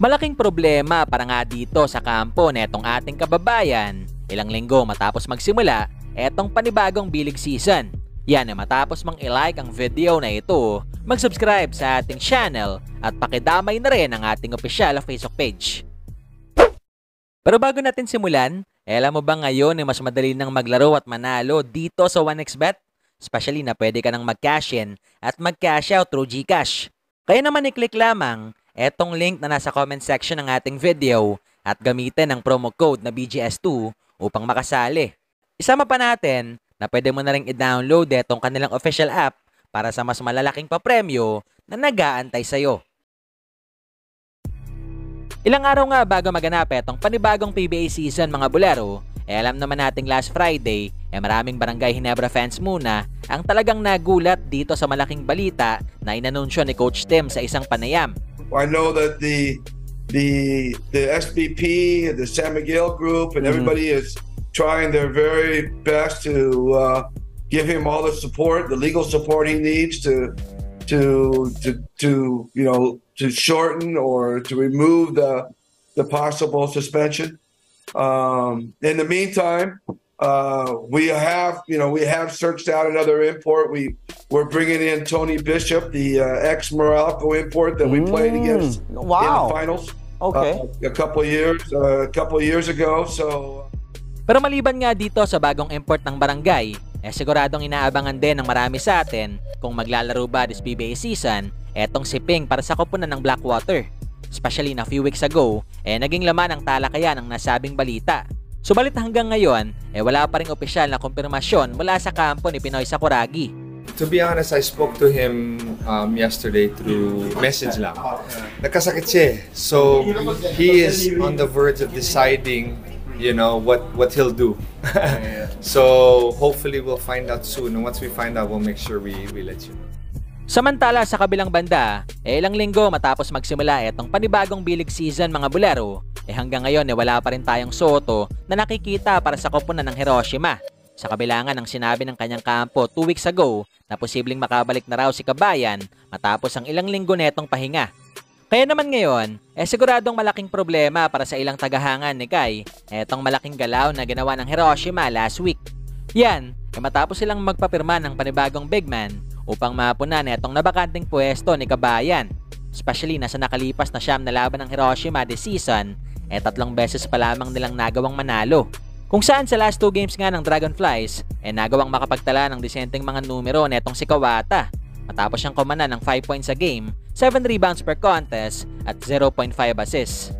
Malaking problema para nga dito sa kampo netong ating kababayan ilang linggo matapos magsimula etong panibagong bilig season. Yan ay matapos mang i-like ang video na ito, mag-subscribe sa ating channel at pakidamay na rin ang ating opisyal na Facebook page. Pero bago natin simulan, alam mo ba ngayon ay mas madali nang maglaro at manalo dito sa 1xBet? Especially na pwede ka nang mag-cash in at mag-cash out through GCash. Kaya naman i-click lamang etong link na nasa comment section ng ating video at gamitin ang promo code na BGS2 upang makasali. Isama pa natin na pwede mo na rin i-download etong kanilang official app para sa mas malalaking papremyo na nag-aantay sa'yo. Ilang araw nga bago maganap etong panibagong PBA season mga bulero, alam naman nating last Friday, maraming Barangay Ginebra fans muna ang talagang nagulat dito sa malaking balita na inanunsyo ni Coach Tim sa isang panayam. I know that the SBP, the San Miguel group, and everybody is trying their very best to give him all the support, the legal support he needs to shorten or to remove the possible suspension. In the meantime, we have searched out another import. We're bringing in Tony Bishop, the ex-Morocco import that we played against in the finals. Okay. A couple of years ago. So. Pero maliban nga dito sa bagong import ng Barangay, siguradong inaabangan din ng marami sa atin kung maglalaro ba this PBA season etong si Ping para sa koponan ng Blackwater. Especially na few weeks ago, naging laman ang talakayan ng nasabing balita. Subalit hanggang ngayon, wala pa ring opisyal na kumpirmasyon mula sa kampo ni Pinoy Sakuragi. To be honest, I spoke to him yesterday through message lang. Nagkasakit siya. So he is on the verge of deciding, what he'll do. So hopefully we'll find out soon. And once we find out, we'll make sure we let you know. Samantala sa kabilang banda, ilang linggo matapos magsimula etong panibagong bilig season mga bulero, hanggang ngayon wala pa rin tayong Soto na nakikita para sa koponan ng Hiroshima. Sa kabilangan ng sinabi ng kanyang kampo 2 weeks ago na posibleng makabalik na raw si Kabayan matapos ang ilang linggo netong pahinga. Kaya naman ngayon, siguradong malaking problema para sa ilang tagahangan ni Kai etong malaking galaw na ginawa ng Hiroshima last week. Yan, matapos silang magpapirma ng panibagong big man upang mapunan etong nabakanting pwesto ni Kabayan. Especially na sa nakalipas na 9 na laban ng Hiroshima this season, 3 beses pa lamang nilang nagawang manalo. Kung saan sa last 2 games nga ng Dragonflies, nagawang makapagtala ng disenteng mga numero netong si Kawata. Matapos siyang kumanan ng 5 points a game, 7 rebounds per contest at 0.5 assists.